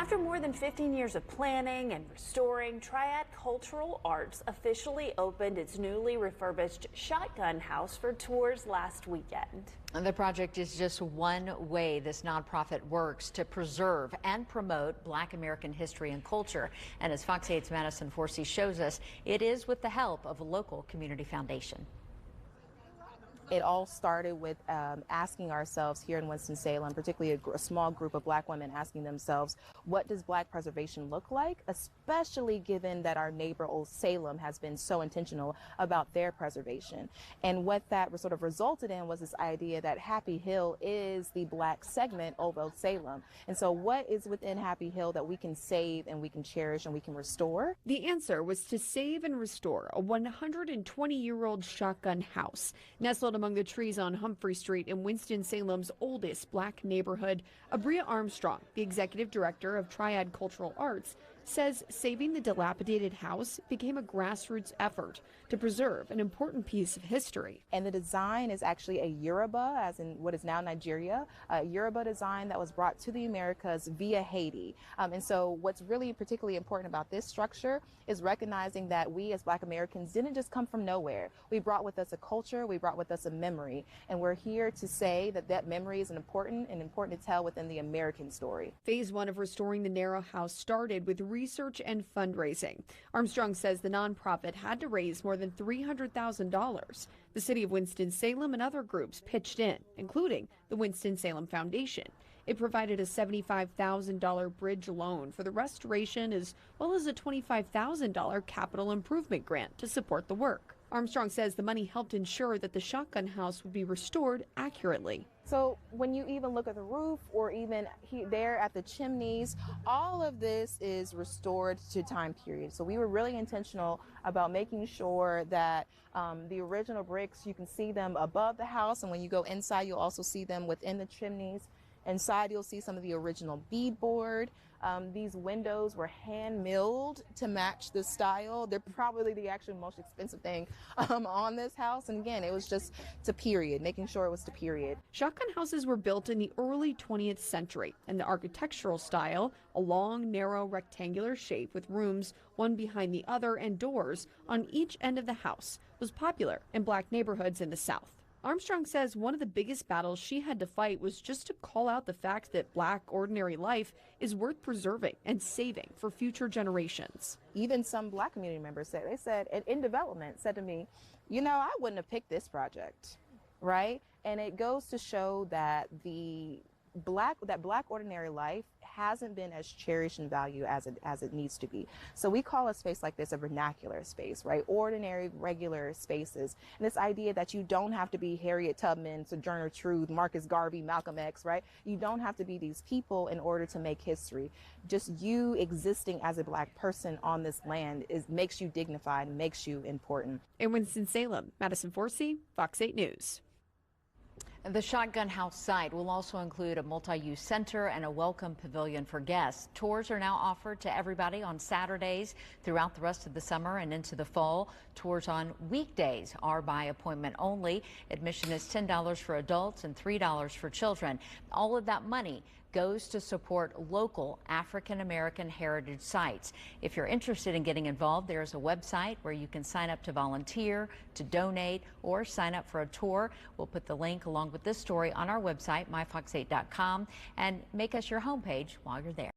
After more than 15 years of planning and restoring, Triad Cultural Arts officially opened its newly refurbished Shotgun House for tours last weekend. And the project is just one way this nonprofit works to preserve and promote Black American history and culture. And as Fox 8's Madison Forsey shows us, it is with the help of a local community foundation. It all started with asking ourselves here in Winston-Salem, particularly a small group of Black women asking themselves, what does Black preservation look like, especially given that our neighbor Old Salem has been so intentional about their preservation. And what that sort of resulted in was this idea that Happy Hill is the Black segment of Old Salem. And so what is within Happy Hill that we can save and we can cherish and we can restore? The answer was to save and restore a 120-year-old shotgun house nestled among the trees on Humphrey Street in Winston-Salem's oldest Black neighborhood. Abria Armstrong, the executive director of Triad Cultural Arts, says saving the dilapidated house became a grassroots effort to preserve an important piece of history. And the design is actually a Yoruba, as in what is now Nigeria, a Yoruba design that was brought to the Americas via Haiti. And so what's really particularly important about this structure is recognizing that we as Black Americans didn't just come from nowhere. We brought with us a culture, we brought with us a memory, and we're here to say that that memory is important to tell within the American story. Phase 1 of restoring the narrow house started with research and fundraising. Armstrong says the nonprofit had to raise more than $300,000. The city of Winston-Salem and other groups pitched in, including the Winston-Salem Foundation. It provided a $75,000 bridge loan for the restoration, as well as a $25,000 capital improvement grant to support the work. Armstrong says the money helped ensure that the shotgun house would be restored accurately. So when you even look at the roof or even there at the chimneys, all of this is restored to time period. So we were really intentional about making sure that the original bricks, you can see them above the house, and when you go inside, you'll also see them within the chimneys. Inside, you'll see some of the original beadboard. These windows were hand milled to match the style. They're probably the actual most expensive thing on this house. And again, it was just to period, making sure it was to period. Shotgun houses were built in the early 20th century, and the architectural style, a long, narrow, rectangular shape with rooms one behind the other and doors on each end of the house, was popular in Black neighborhoods in the South. Armstrong says one of the biggest battles she had to fight was just to call out the fact that Black ordinary life is worth preserving and saving for future generations. Even some Black community members said, in development, said to me, you know, I wouldn't have picked this project, right? And it goes to show that Black ordinary life hasn't been as cherished and valued as it needs to be. So we call a space like this a vernacular space, right? Ordinary, regular spaces. And this idea that you don't have to be Harriet Tubman, Sojourner Truth, Marcus Garvey, Malcolm X, right? You don't have to be these people in order to make history. Just you existing as a Black person on this land makes you dignified, makes you important. In Winston-Salem, Madison Forsey, Fox 8 News. The Shotgun House site will also include a multi-use center and a welcome pavilion for guests. Tours are now offered to everybody on Saturdays throughout the rest of the summer and into the fall. Tours on weekdays are by appointment only. Admission is $10 for adults and $3 for children. All of that money goes to support local African-American heritage sites. If you're interested in getting involved, there's a website where you can sign up to volunteer, to donate, or sign up for a tour. We'll put the link along with this story on our website, myfox8.com, and make us your homepage while you're there.